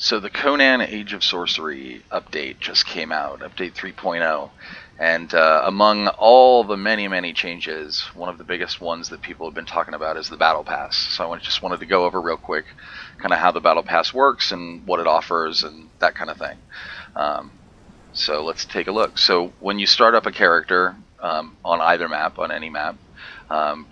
So the Conan Age of Sorcery update just came out, update 3.0, and among all the many changes, one of the biggest ones that people have been talking about is the Battle Pass. So I just wanted to go over real quick kind of how the Battle Pass works and what it offers and that kind of thing. So let's take a look. So when you start up a character on either map, on any map,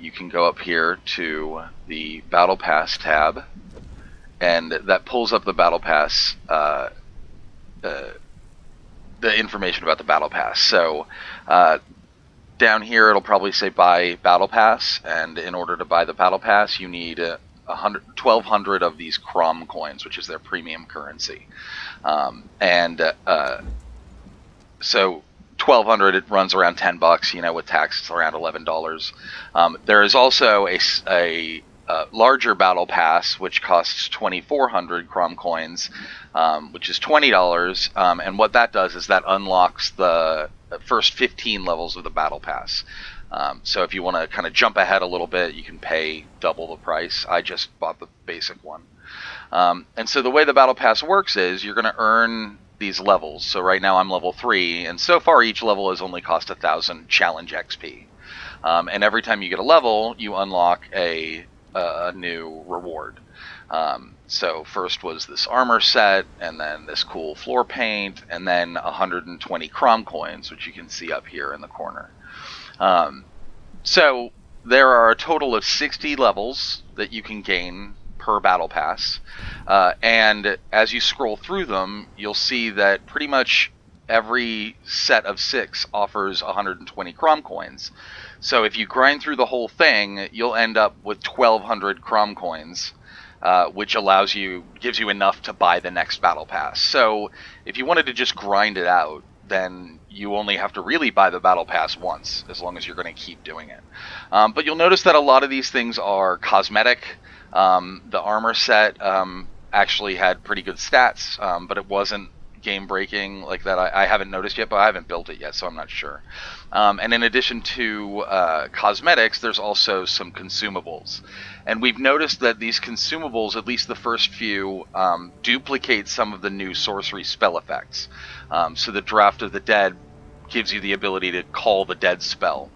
you can go up here to the Battle Pass tab, and that pulls up the Battle Pass, the information about the Battle Pass. So down here it'll probably say buy Battle Pass, and in order to buy the Battle Pass you need 1,200 of these Crom coins, which is their premium currency. So 1,200, it runs around $10. With tax it's around $11. There is also a larger Battle Pass, which costs 2,400 Crom coins, which is $20. And what that does is that unlocks the first 15 levels of the Battle Pass. So if you want to kind of jump ahead a little bit, you can pay double the price. I just bought the basic one. And so the way the Battle Pass works is you're going to earn these levels. So right now I'm level 3, and so far each level has only cost 1,000 challenge XP. And every time you get a level, you unlock a new reward. So first was this armor set, and then this cool floor paint, and then 120 Crom coins, which you can see up here in the corner. So there are a total of 60 levels that you can gain per Battle Pass, and as you scroll through them, you'll see that pretty much every set of 6 offers 120 Crom coins. So if you grind through the whole thing, you'll end up with 1,200 Crom coins, which gives you enough to buy the next Battle Pass. So if you wanted to just grind it out, then you only have to really buy the Battle Pass once, as long as you're going to keep doing it. But you'll notice that a lot of these things are cosmetic. The armor set actually had pretty good stats, but it wasn't game breaking like that. I haven't noticed yet, but I haven't built it yet, so I'm not sure. And in addition to cosmetics, there's also some consumables. And we've noticed that these consumables, at least the first few, duplicate some of the new sorcery spell effects. So the Draft of the Dead gives you the ability to call the dead spell.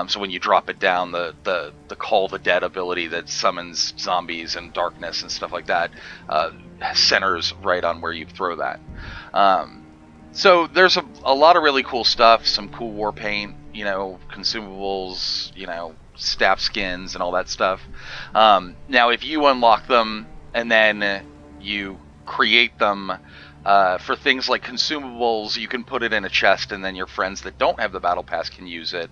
So when you drop it down, the Call the Dead ability that summons zombies and darkness and stuff like that centers right on where you throw that. So there's a lot of really cool stuff, some cool war paint, consumables, staff skins and all that stuff. Now if you unlock them and then you create them, for things like consumables, you can put it in a chest, and then your friends that don't have the Battle Pass can use it.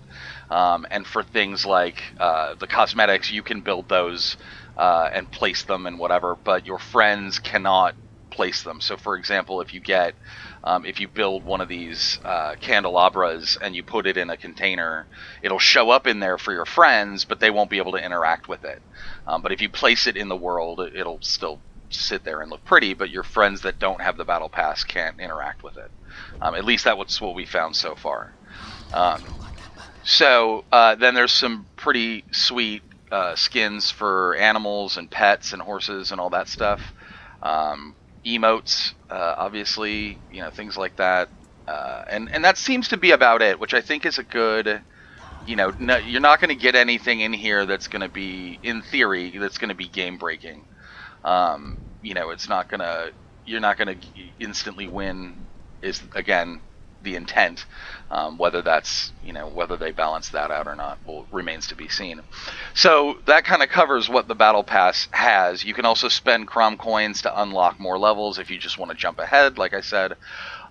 And for things like the cosmetics, you can build those and place them and whatever, but your friends cannot place them. So for example, if you build one of these candelabras and you put it in a container, it'll show up in there for your friends, but they won't be able to interact with it. But if you place it in the world, it'll still sit there and look pretty, but your friends that don't have the Battle Pass can't interact with it. At least that's what we found so far. So then there's some pretty sweet skins for animals and pets and horses and all that stuff. Emotes, obviously, things like that. And that seems to be about it, which I think is a good... no, you're not going to get anything in here that's going to be, in theory, that's going to be game breaking. It's not gonna. You're not gonna instantly win. Is again the intent. Whether that's whether they balance that out or not remains to be seen. So that kind of covers what the Battle Pass has. You can also spend Crom coins to unlock more levels if you just want to jump ahead, like I said.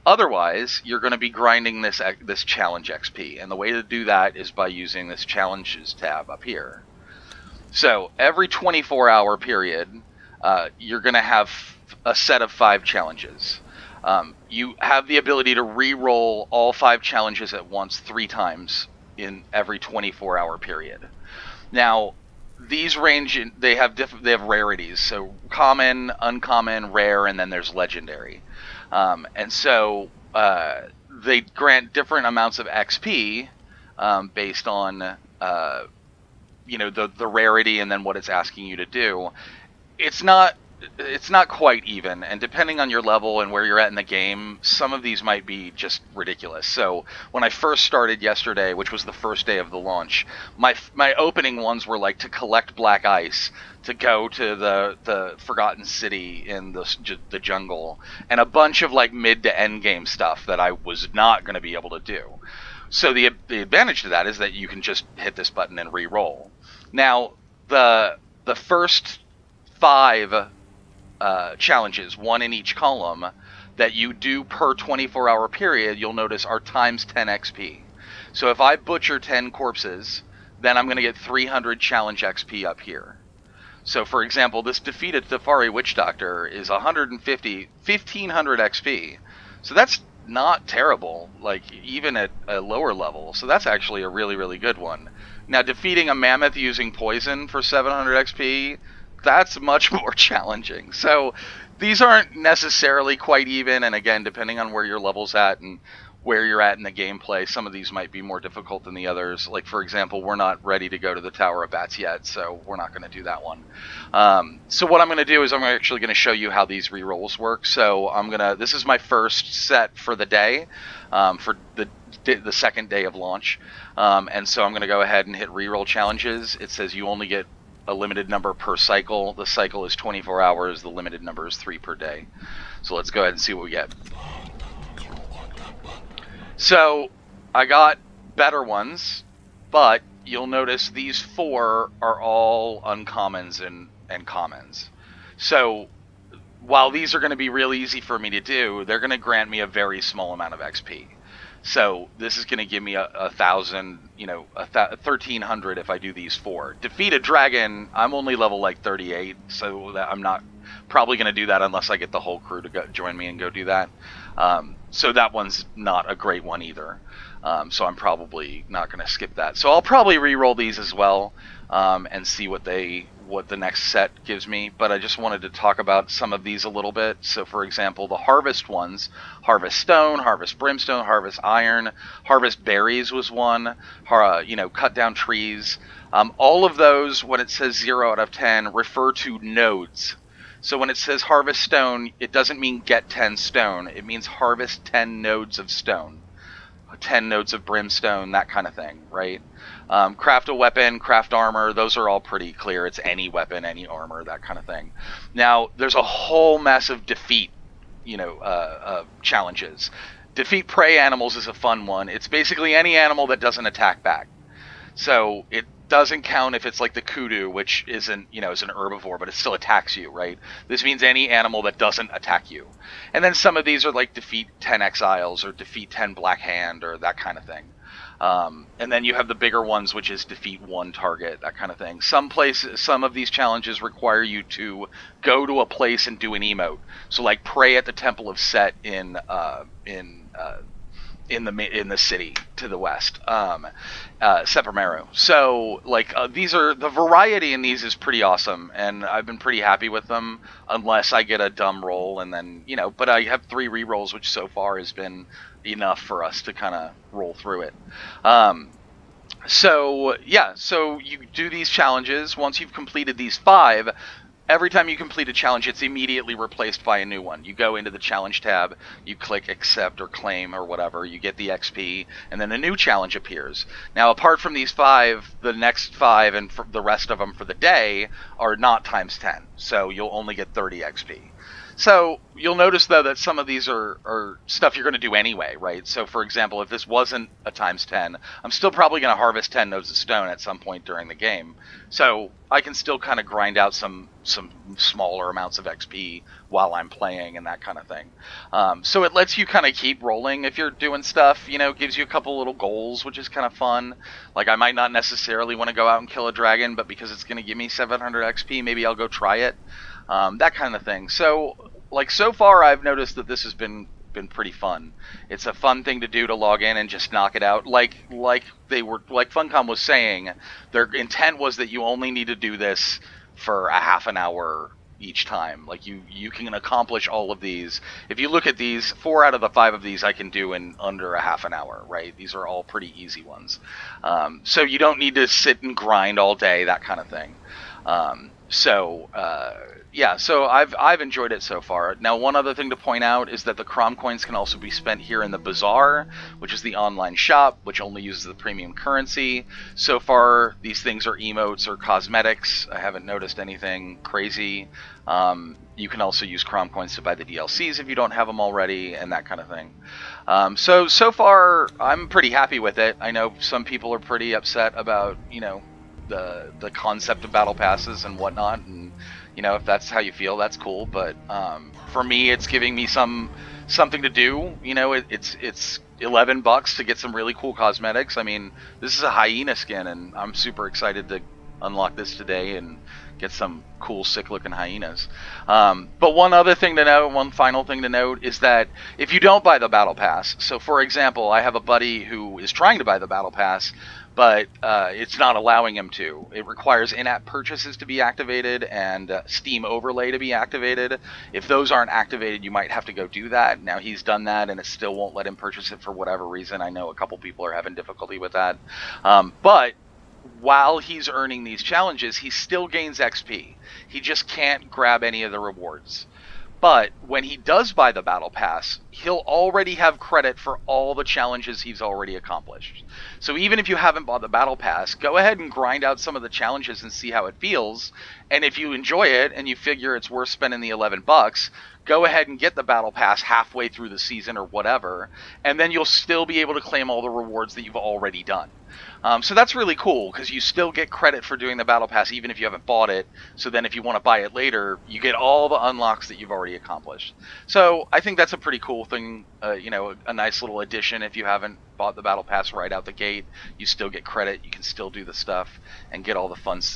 Otherwise, you're going to be grinding this challenge XP, and the way to do that is by using this challenges tab up here. So every 24-hour period, you're going to have a set of 5 challenges. You have the ability to re-roll all 5 challenges at once 3 times in every 24-hour period. Now, these range they have rarities. So common, uncommon, rare, and then there's legendary. And so they grant different amounts of XP based on the rarity and then what it's asking you to do. It's not it's not quite even, and depending on your level and where you're at in the game, some of these might be just ridiculous. So when I first started yesterday, which was the first day of the launch, my opening ones were like to collect black ice, to go to the Forgotten City in the jungle, and a bunch of like mid to end game stuff that I was not going to be able to do. So the advantage to that is that you can just hit this button and re-roll. Now the first five challenges, one in each column, that you do per 24-hour period, you'll notice are times 10 XP. So if I butcher 10 corpses, then I'm going to get 300 challenge XP up here. So, for example, this defeated Thafari Witch Doctor is 150, 1500 XP. So that's not terrible, like, even at a lower level. So that's actually a really, really good one. Now, defeating a mammoth using poison for 700 XP, that's much more challenging. So these aren't necessarily quite even, and again, depending on where your level's at and where you're at in the gameplay, some of these might be more difficult than the others. Like, for example, we're not ready to go to the Tower of Bats yet, so we're not going to do that one. So what I'm going to do is I'm actually going to show you how these rerolls work. So this is my first set for the day, for the second day of launch. And so I'm going to go ahead and hit reroll challenges. It says you only get a limited number per cycle. The cycle is 24 hours. The limited number is 3 per day. So let's go ahead and see what we get. So I got better ones, but you'll notice these 4 are all uncommons and commons. So while these are going to be real easy for me to do, they're going to grant me a very small amount of XP. So this is going to give me 1,000, 1,300 if I do these 4. Defeat a dragon, I'm only level like 38, so I'm not probably going to do that unless I get the whole crew to join me and go do that. So that one's not a great one either. So I'm probably not going to skip that. So I'll probably re-roll these as well, and see what the next set gives me. But I just wanted to talk about some of these a little bit. So for example, the harvest ones, harvest stone, harvest brimstone, harvest iron, harvest berries was one, cut down trees. All of those, when it says 0 out of 10, refer to nodes. So when it says harvest stone, it doesn't mean get 10 stone. It means harvest 10 nodes of stone, 10 nodes of brimstone, that kind of thing, right? Craft a weapon, craft armor, those are all pretty clear. It's any weapon, any armor, that kind of thing. Now, there's a whole mess of defeat, challenges. Defeat prey animals is a fun one. It's basically any animal that doesn't attack back. So it doesn't count if it's like the kudu, which isn't, is an herbivore, but it still attacks you, right? This means any animal that doesn't attack you. And then some of these are like defeat 10 exiles or defeat 10 black hand or that kind of thing. And then you have the bigger ones, which is defeat 1 target, that kind of thing. Some of these challenges require you to go to a place and do an emote. So like pray at the Temple of Set in the city to the west, Sepramero. So these are, the variety in these is pretty awesome, and I've been pretty happy with them, unless I get a dumb roll, and then but I have 3 rerolls, which so far has been enough for us to kind of roll through it. So you do these challenges. Once you've completed these 5, every time you complete a challenge, it's immediately replaced by a new one. You go into the challenge tab, you click accept or claim or whatever, you get the XP, and then a new challenge appears. Now, apart from these 5, the next 5 and the rest of them for the day are not times 10, so you'll only get 30 XP. So you'll notice, though, that some of these are stuff you're going to do anyway, right? So, for example, if this wasn't a times 10, I'm still probably going to harvest 10 nodes of stone at some point during the game. So I can still kind of grind out some smaller amounts of XP while I'm playing and that kind of thing. So it lets you kind of keep rolling if you're doing stuff, gives you a couple little goals, which is kind of fun. Like, I might not necessarily want to go out and kill a dragon, but because it's going to give me 700 XP, maybe I'll go try it. That kind of thing. So, so far I've noticed that this has been pretty fun. It's a fun thing to do, to log in and just knock it out. Like Funcom was saying, their intent was that you only need to do this for a half an hour each time. Like, you can accomplish all of these. If you look at these, 4 out of the 5 of these I can do in under a half an hour, right? These are all pretty easy ones. So you don't need to sit and grind all day, that kind of thing. So yeah, so I've enjoyed it so far. Now, one other thing to point out is that the Crom coins can also be spent here in the Bazaar, which is the online shop, which only uses the premium currency. So far, these things are emotes or cosmetics. I haven't noticed anything crazy. You can also use Crom coins to buy the DLCs if you don't have them already, and that kind of thing. So far, I'm pretty happy with it. I know some people are pretty upset about the concept of battle passes and whatnot, and if that's how you feel, that's cool. But for me, it's giving me something to do. It's $11 to get some really cool cosmetics. I mean, this is a hyena skin, and I'm super excited to unlock this today and get some cool sick looking hyenas. But one final thing to note is that if you don't buy the battle pass, so for example, I have a buddy who is trying to buy the battle pass, but it's not allowing him to. It requires in-app purchases to be activated and Steam Overlay to be activated. If those aren't activated, you might have to go do that. Now, he's done that, and it still won't let him purchase it for whatever reason. I know a couple people are having difficulty with that. But while he's earning these challenges, he still gains XP. He just can't grab any of the rewards. But when he does buy the battle pass, he'll already have credit for all the challenges he's already accomplished. So even if you haven't bought the battle pass, go ahead and grind out some of the challenges and see how it feels. And if you enjoy it and you figure it's worth spending the $11, go ahead and get the battle pass halfway through the season or whatever, and then you'll still be able to claim all the rewards that you've already done. So that's really cool because you still get credit for doing the battle pass even if you haven't bought it. So then if you want to buy it later, you get all the unlocks that you've already accomplished. So I think that's a pretty cool thing, a nice little addition. If you haven't bought the battle pass right out the gate, you still get credit, you can still do the stuff and get all the fun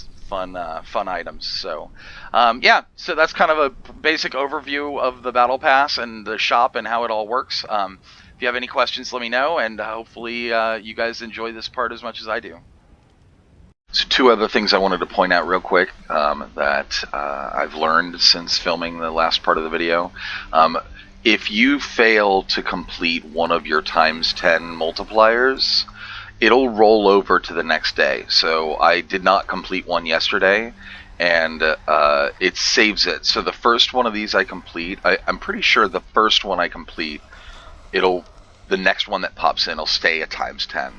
items. So yeah, so that's kind of a basic overview of the battle pass and the shop and how it all works. If you have any questions, let me know, and hopefully you guys enjoy this part as much as I do. So two other things I wanted to point out real quick that I've learned since filming the last part of the video. If you fail to complete one of your times 10 multipliers, it'll roll over to the next day. So I did not complete one yesterday, and it saves it. So the first one of these I complete, I'm pretty sure the first one I complete, the next one that pops in will stay at times 10,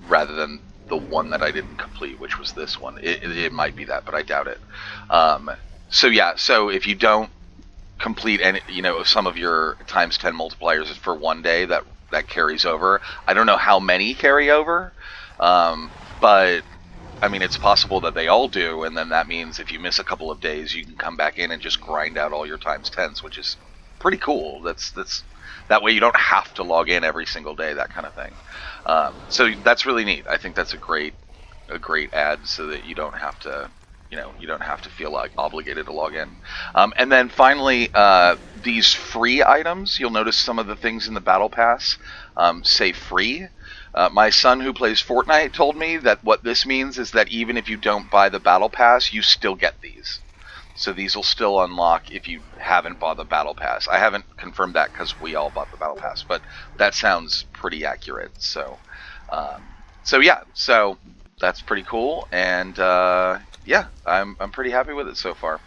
rather than the one that I didn't complete, which was this one. It might be that, but I doubt it. So yeah, so if you don't complete any, some of your times 10 multipliers for one day, that carries over. I don't know how many carry over, but I mean, it's possible that they all do, and then that means if you miss a couple of days, you can come back in and just grind out all your times 10s, which is pretty cool. That way you don't have to log in every single day, that kind of thing. So that's really neat. I think that's a great ad, so that you don't have to feel like obligated to log in. And then finally, these free items, you'll notice some of the things in the battle pass say free. My son, who plays Fortnite, told me that what this means is that even if you don't buy the battle pass, you still get these. So these will still unlock if you haven't bought the battle pass. I haven't confirmed that because we all bought the battle pass, but that sounds pretty accurate. So yeah, so that's pretty cool, and yeah, I'm pretty happy with it so far.